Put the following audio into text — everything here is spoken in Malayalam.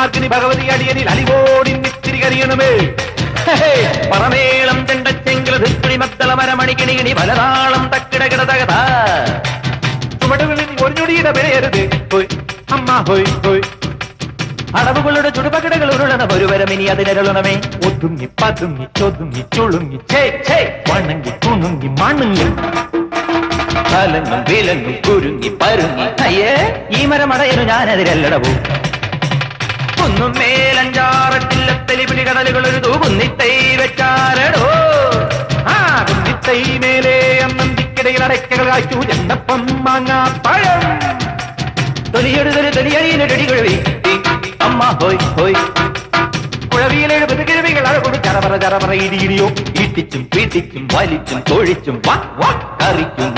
മാർക്കിനി ഭഗവതി അടിയനിൽ അലിവോടി നിത്തിരി കരിയണമേ പറമേളം ചെണ്ടച്ചെങ്കില് ധിക്കിണി മദ്ദള മരമണിക്കിണികിണി പലതാളം തക്കിടകിട തകത ചുവടുകളിൽ ഒരു ഞൊടിയുടെ വിലയരുത് ഹോയ് അമ്മ ഹോയ് ഹോയ് അടവുകളുടെ ചുടുപകടകൾ ഉരുളണ ഒരുവരം ഇനി അതിനരുളണമേ ഒതുങ്ങി പതുങ്ങി ചൊതുങ്ങി ചുളുങ്ങി വണങ്ങി കുണുങ്ങി മണുങ്ങി കലങ്ങും വിലങ്ങും കുരുങ്ങി പരുങ്ങി അയ്യേ ഈ മരമടയനു ഞാനതിരല്ലടവൂ ഒന്നും മേലഞ്ചാറട്ടില്ലത്തലി പിടികടലുകൾ ഒരു തൂകുന്നിത്തൈ വെച്ചാരടോ ആ കുന്നിത്തൈ മേലെ അന്നന്തിക്കിടയിൽ അടയ്ക്കകൾ കാച്ചു എന്നപ്പം മാങ്ങാ പഴം തൊലിയെടുതൊരു തൊലിയഴിയിലൊരടികുഴവി അമ്മ ഹോയ് ഹോയ് കുഴവിയിലെഴുപത് കിഴവികൾ അഴകൊടു ചറപറ ഇടിയിടിയോ ഈട്ടിച്ചും പീട്ടിച്ചും വലിച്ചും തൊഴിച്ചും കറിക്കും